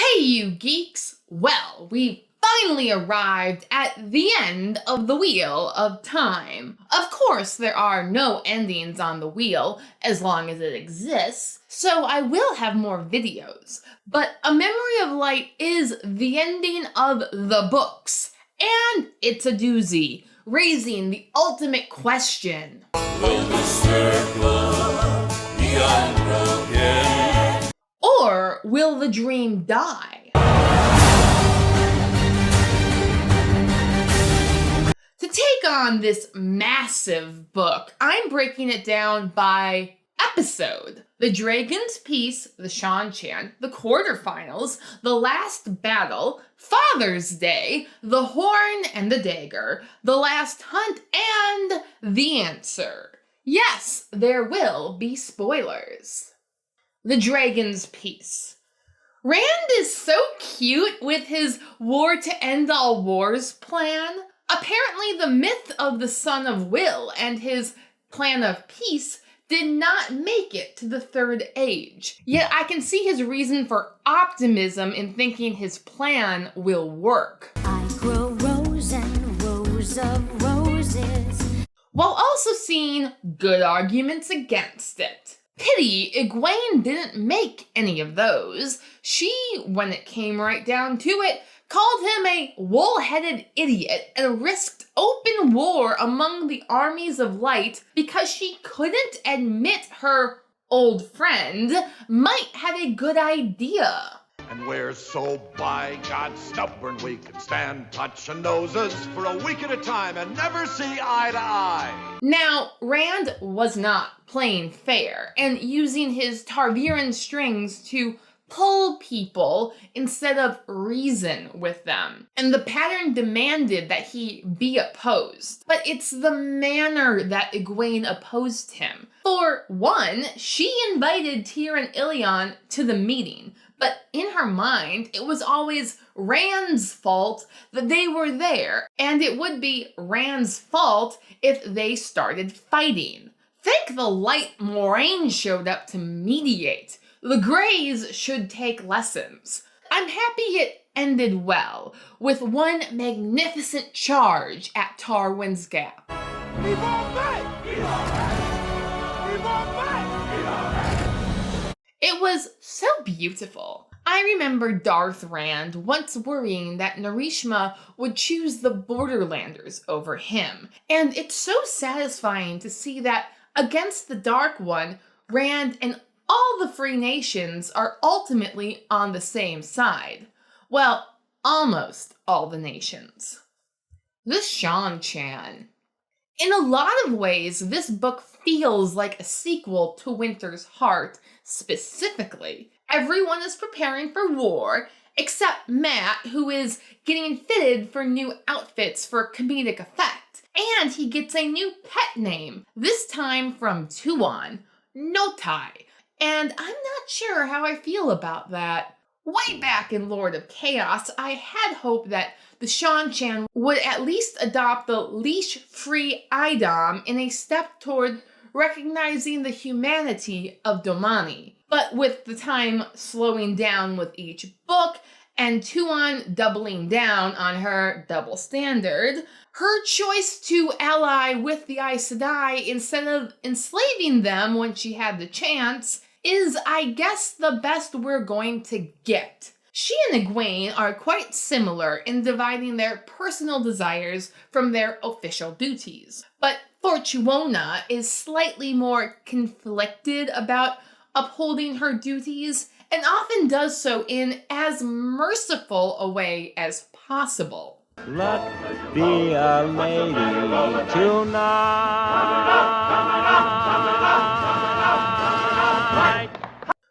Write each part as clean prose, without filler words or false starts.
Hey you geeks! Well, we finally arrived at the end of the Wheel of Time. Of course, there are no endings on the wheel as long as it exists, so I will have more videos. But A Memory of Light is the ending of the books, and it's a doozy, raising the ultimate question. Will the circle be unbroken? Or will the dream die? To take on this massive book, I'm breaking it down by episode. The Dragon's Peace, the Shanchan, the quarterfinals, the last battle, Father's Day, the Horn and the Dagger, the last hunt, and the answer. Yes, there will be spoilers. The Dragon's Peace. Rand is so cute with his war to end all wars plan. Apparently the myth of the Son of Will and his plan of peace did not make it to the Third Age. Yet I can see his reason for optimism in thinking his plan will work. I grow rows and rows of roses, While also seeing good arguments against it. Pity Egwene didn't make any of those. She, when it came right down to it, called him a wool-headed idiot and risked open war among the armies of light because she couldn't admit her old friend might have a good idea. And we're so by God stubborn we can stand touching noses for a week at a time and never see eye to eye. Now, Rand was not playing fair and using his Targaryen strings to pull people instead of reason with them. And the pattern demanded that he be opposed. But it's the manner that Egwene opposed him. For one, she invited Tyr and Illion to the meeting. But in her mind, it was always Rand's fault that they were there, and it would be Rand's fault if they started fighting. Thank the light Moraine showed up to mediate. The Greys should take lessons. I'm happy it ended well, with one magnificent charge at Tarwin's Gap. It was so beautiful. I remember Darth Rand once worrying that Narishma would choose the Borderlanders over him, and it's so satisfying to see that against the Dark One, Rand and all the free nations are ultimately on the same side. Well, almost all the nations. The Shanchan. In a lot of ways, this book feels like a sequel to Winter's Heart. Specifically, everyone is preparing for war, except Matt, who is getting fitted for new outfits for comedic effect. And he gets a new pet name, this time from Tuon, Notai. And I'm not sure how I feel about that. Way back in Lord of Chaos, I had hoped that the Shanchan would at least adopt the leash-free Idom in a step toward recognizing the humanity of Domani. But with the time slowing down with each book, and Tuon doubling down on her double standard, her choice to ally with the Aes Sedai instead of enslaving them when she had the chance is, I guess, the best we're going to get. She and Egwene are quite similar in dividing their personal desires from their official duties, but Fortuona is slightly more conflicted about upholding her duties and often does so in as merciful a way as possible. Let's be a lady tonight.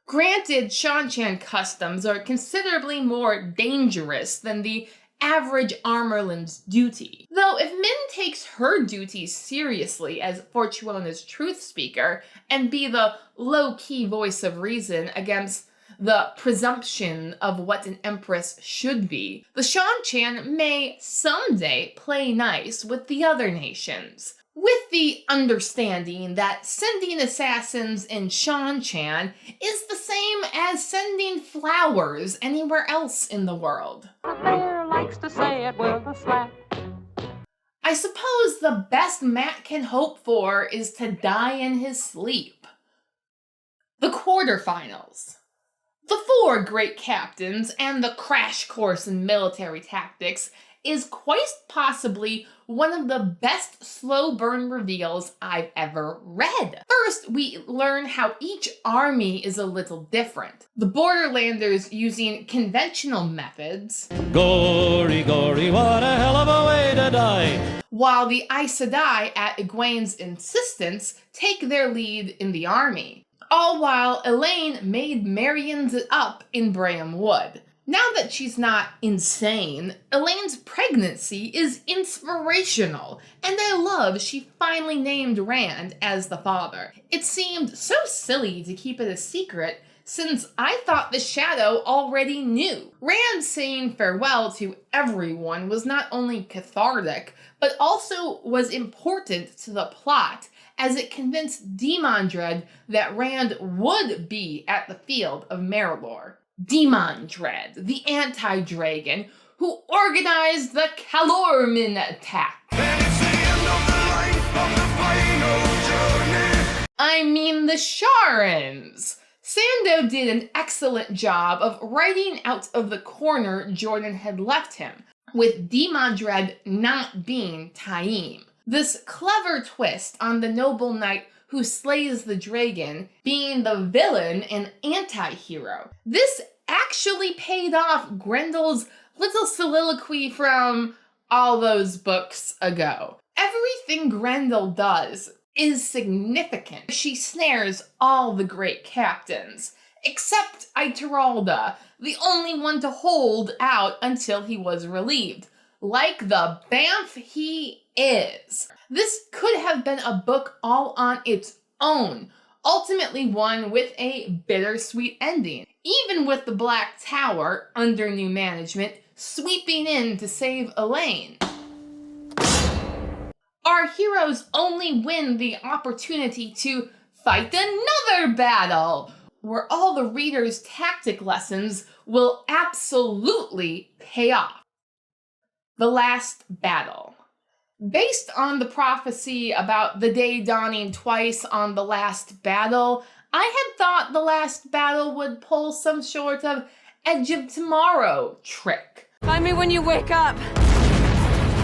Granted, Shanchan customs are considerably more dangerous than the average Armorland's duty. Though if Min takes her duties seriously as Fortuona's truth speaker and be the low-key voice of reason against the presumption of what an empress should be, the Shanchan may someday play nice with the other nations. with the understanding that sending assassins in Shanchan is the same as sending flowers anywhere else in the world. The bear likes to say it with a slap. I suppose the best Matt can hope for is to die in his sleep. The quarterfinals. The four great captains and the crash course in military tactics is quite possibly one of the best slow burn reveals I've ever read. First, we learn how each army is a little different. The Borderlanders using conventional methods, Gory, gory, what a hell of a way to die. while the Aes Sedai, at Egwene's insistence, take their lead in the army. All while Elaine made Marian's it up in Braham Wood. Now that she's not insane, Elaine's pregnancy is inspirational, and I love she finally named Rand as the father. It seemed so silly to keep it a secret, since I thought the Shadow already knew. Rand saying farewell to everyone was not only cathartic, but also was important to the plot, as it convinced Demandred that Rand would be at the field of Marilor. Demandred, the anti-dragon, who organized the Calormen attack. I mean the Sharans. Sando did an excellent job of writing out of the corner Jordan had left him, with Demandred not being Taim. This clever twist on the noble knight who slays the dragon being the villain and anti-hero. This actually paid off Grendel's little soliloquy from all those books ago. Everything Grendel does is significant. She snares all the great captains, except Ituralda, the only one to hold out until he was relieved. Like the bamf he is. This could have been a book all on its own, ultimately one with a bittersweet ending, even with the Black Tower, under new management, sweeping in to save Elaine. Our heroes only win the opportunity to fight another battle, where all the reader's tactic lessons will absolutely pay off. The last battle. Based on the prophecy about the day dawning twice on the last battle, I had thought the last battle would pull some sort of Edge of Tomorrow trick. Find me when you wake up.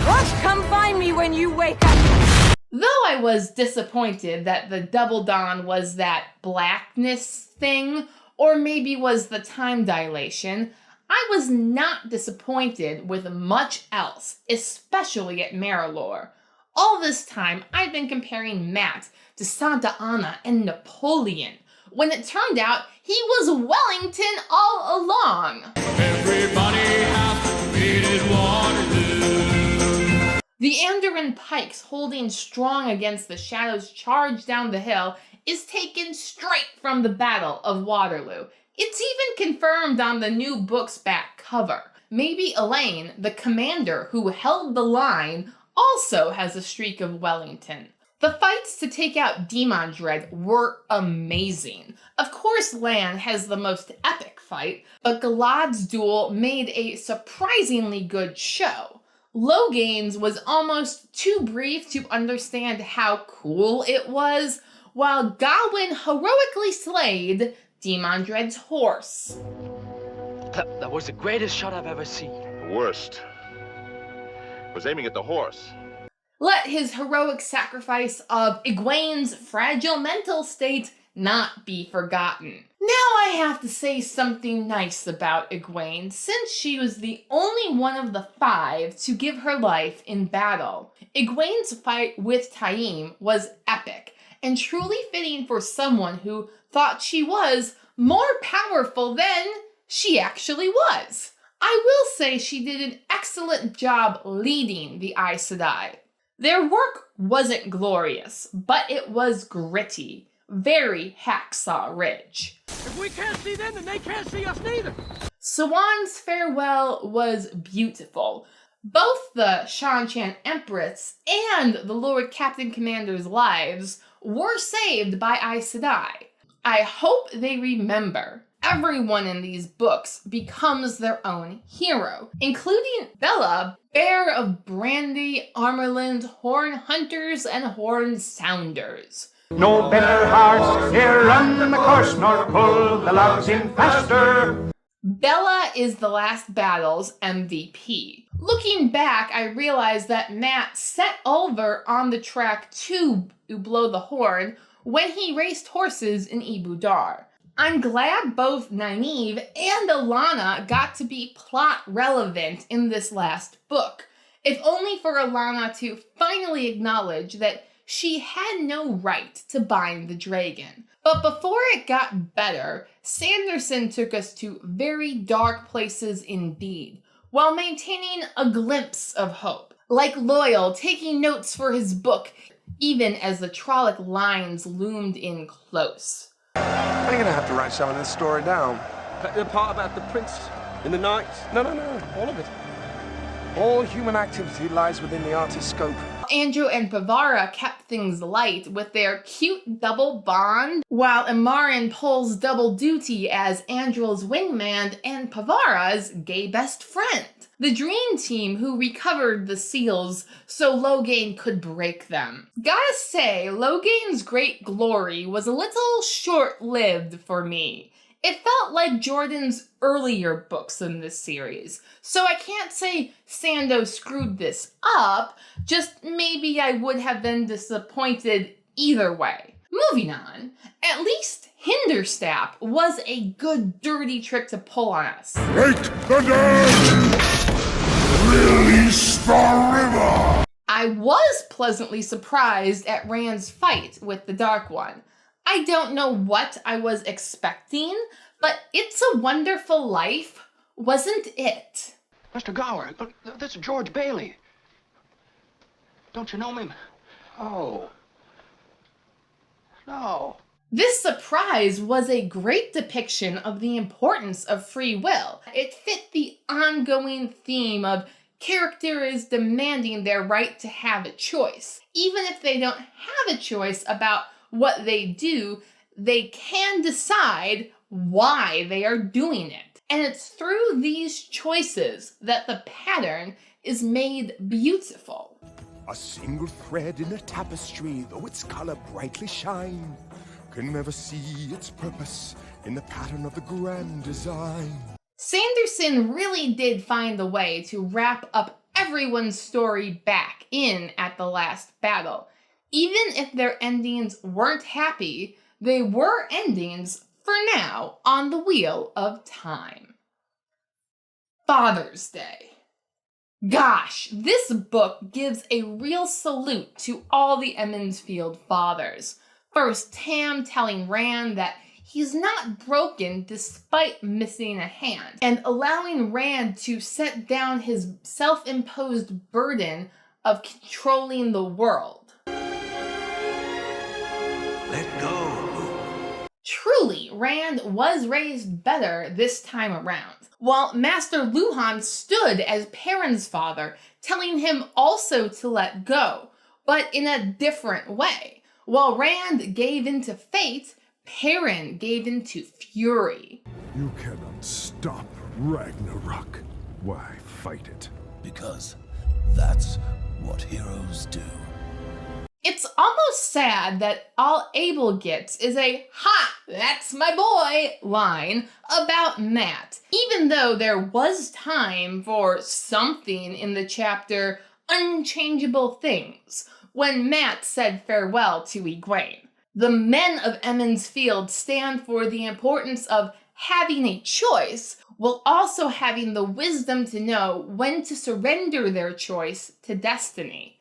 What? Come find me when you wake up. Though I was disappointed that the Double Dawn was that blackness thing, or maybe was the time dilation, I was not disappointed with much else, especially at Marilor. All this time, I've been comparing Matt to Santa Anna and Napoleon, when it turned out he was Wellington all along. Everybody has defeated Waterloo. The Andoran pikes holding strong against the Shadow's charge down the hill is taken straight from the Battle of Waterloo. It's even confirmed on the new book's back cover. Maybe Elaine, the commander who held the line, also has a streak of Wellington. The fights to take out Demandred were amazing. Of course, Lan has the most epic fight, but Galad's duel made a surprisingly good show. Logain's was almost too brief to understand how cool it was, while Gawain heroically slayed Demandred's horse. That was the greatest shot I've ever seen. The worst was aiming at the horse. Let his heroic sacrifice of Egwene's fragile mental state not be forgotten. Now I have to say something nice about Egwene, since she was the only one of the 5 to give her life in battle. Egwene's fight with Taim was epic, and truly fitting for someone who thought she was more powerful than she actually was. I will say she did an excellent job leading the Aes Sedai. Their work wasn't glorious, but it was gritty, very Hacksaw Ridge. If we can't see them, then they can't see us neither. Siwan's farewell was beautiful, Both the Shan-Chan Empress and the Lord Captain Commander's lives were saved by Aes Sedai. I hope they remember. Everyone in these books becomes their own hero, including Bella, bearer of brandy, armorland, horn hunters, and horn sounders. No better hearts here run the course nor pull the logs in faster. Bella is the last battle's MVP. Looking back, I realized that Matt set Ulver on the track to blow the horn when he raced horses in Ibu Dar. I'm glad both Nynaeve and Alana got to be plot relevant in this last book, if only for Alana to finally acknowledge that she had no right to bind the dragon. But before it got better, Sanderson took us to very dark places indeed, while maintaining a glimpse of hope. Like Loyal taking notes for his book, even as the Trolloc lines loomed in close. I'm gonna have to write some of this story down. The part about the prince in the night? No, all of it. All human activity lies within the artist's scope. Andrew and Pavara kept things light with their cute double bond, while Imarin pulls double duty as Andrew's wingman and Pavara's gay best friend. The dream team who recovered the seals so Logain could break them. Gotta say, Logain's great glory was a little short-lived for me. It felt like Jordan's earlier books in this series, so I can't say Sando screwed this up, just maybe I would have been disappointed either way. Moving on, at least Hinderstap was a good dirty trick to pull on us. Break the dam! Release the river! I was pleasantly surprised at Rand's fight with the Dark One. I don't know what I was expecting, but It's a Wonderful Life wasn't it. Mr. Gower, this is George Bailey. Don't you know him? Oh. No. This surprise was a great depiction of the importance of free will. It fit the ongoing theme of characters demanding their right to have a choice. Even if they don't have a choice about what they do, they can decide why they are doing it. And it's through these choices that the pattern is made beautiful. A single thread in a tapestry, though its color brightly shine, can never see its purpose in the pattern of the grand design. Sanderson really did find the way to wrap up everyone's story back in at the last battle. Even if their endings weren't happy, they were endings, for now, on the wheel of time. Father's Day. Gosh, this book gives a real salute to all the Emond's Field fathers. First, Tam telling Rand that he's not broken despite missing a hand, and allowing Rand to set down his self-imposed burden of controlling the world. Let go. Truly, Rand was raised better this time around, while Master Luhan stood as Perrin's father, telling him also to let go, but in a different way. While Rand gave into fate, Perrin gave into fury. You cannot stop Ragnarok. Why fight it? Because that's what heroes do. It's almost sad that all Abel gets is a "Ha, that's my boy" line about Matt, even though there was time for something in the chapter Unchangeable Things, when Matt said farewell to Egwene. The men of Emond's Field stand for the importance of having a choice, while also having the wisdom to know when to surrender their choice to destiny.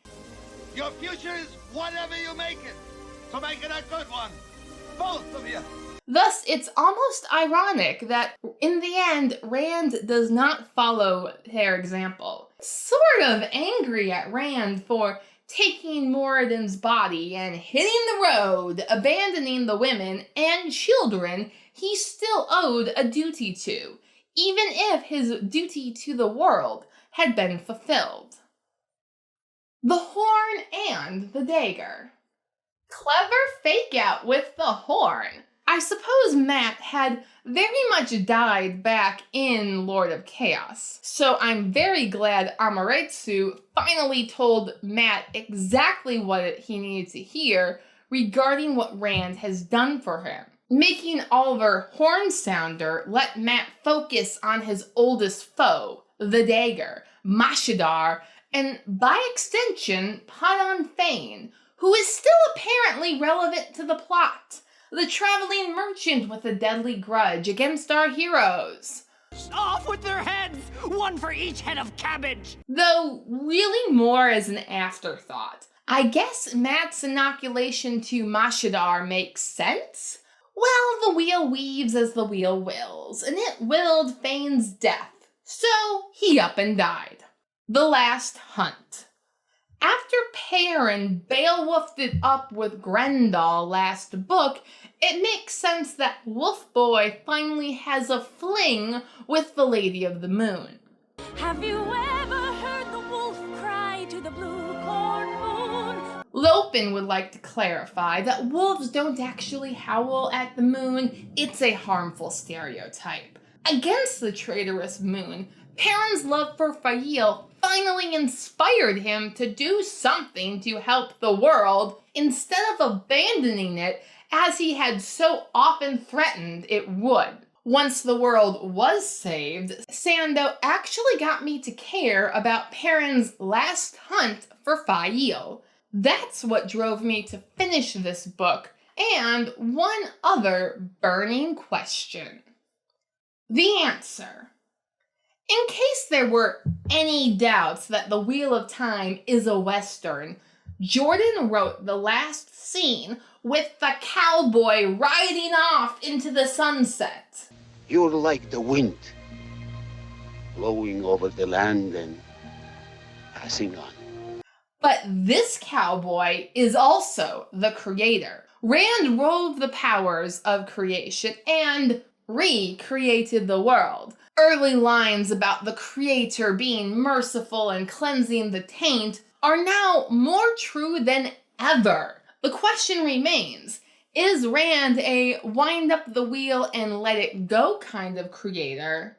Your future is whatever you make it, so make it a good one. Both of you. Thus, it's almost ironic that in the end, Rand does not follow their example. Sort of angry at Rand for taking Moradin's body and hitting the road, abandoning the women and children he still owed a duty to, even if his duty to the world had been fulfilled. The horn and the dagger. Clever fake out with the horn. I suppose Matt had very much died back in Lord of Chaos, so I'm very glad Amaterasu finally told Matt exactly what he needed to hear regarding what Rand has done for him. Making Oliver Hornsounder let Matt focus on his oldest foe, the dagger, Mashadar, and by extension, Padan Fain, who is still apparently relevant to the plot. The traveling merchant with a deadly grudge against our heroes. Off with their heads! One for each head of cabbage! Though really more as an afterthought. I guess Matt's inoculation to Mashadar makes sense? Well, the wheel weaves as the wheel wills, and it willed Fain's death, so he up and died. The Last Hunt. After Perrin Beowulfed it up with Grendel last book, it makes sense that Wolfboy finally has a fling with the Lady of the Moon. Have you ever heard the wolf cry to the blue corn moon? Lopin would like to clarify that wolves don't actually howl at the moon, it's a harmful stereotype. Against the traitorous moon, Perrin's love for Fael finally inspired him to do something to help the world instead of abandoning it as he had so often threatened it would. Once the world was saved, Sando actually got me to care about Perrin's last hunt for Fael. That's what drove me to finish this book, and one other burning question. The answer. In case there were any doubts that The Wheel of Time is a Western, Jordan wrote the last scene with the cowboy riding off into the sunset. You're like the wind, blowing over the land and passing on. But this cowboy is also the creator. Rand wove the powers of creation and recreated the world. Early lines about the creator being merciful and cleansing the taint are now more true than ever. The question remains, is Rand a wind up the wheel and let it go kind of creator?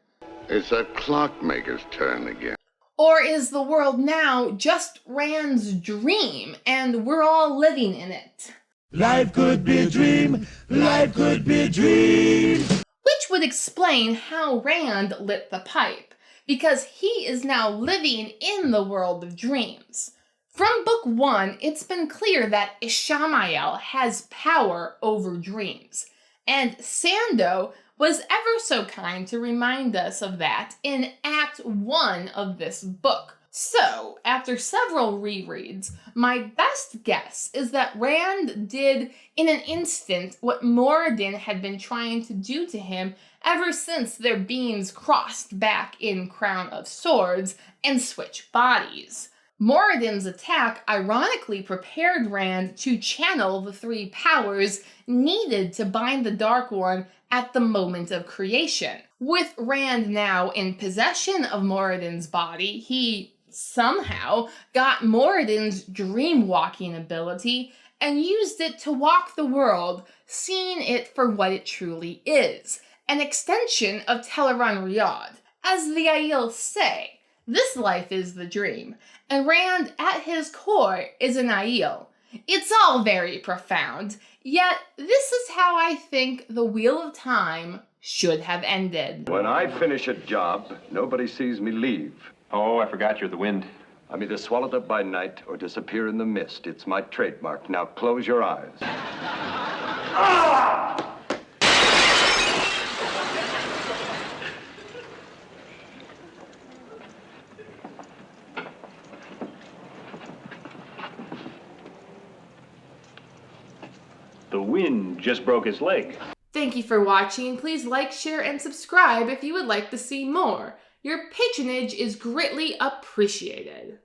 It's a clockmaker's turn again. Or is the world now just Rand's dream and we're all living in it? Life could be a dream, life could be a dream. Which would explain how Rand lit the pipe, because he is now living in the world of dreams. From book 1, it's been clear that Ishamael has power over dreams, and Sando was ever so kind to remind us of that in Act 1 of this book. So, after several rereads, my best guess is that Rand did in an instant what Moradin had been trying to do to him ever since their beams crossed back in Crown of Swords and switched bodies. Moradin's attack ironically prepared Rand to channel the 3 powers needed to bind the Dark One at the moment of creation. With Rand now in possession of Moradin's body, he somehow got Moradin's dream-walking ability and used it to walk the world, seeing it for what it truly is, an extension of Teleron Riyadh. As the Aiel say, this life is the dream, and Rand at his core is an Aiel. It's all very profound, yet this is how I think the Wheel of Time should have ended. When I finish a job, nobody sees me leave. Oh, I forgot you're the wind. I'm either swallowed up by night or disappear in the mist. It's my trademark. Now close your eyes. Ah! The wind just broke his leg. Thank you for watching. Please like, share, and subscribe if you would like to see more. Your patronage is greatly appreciated.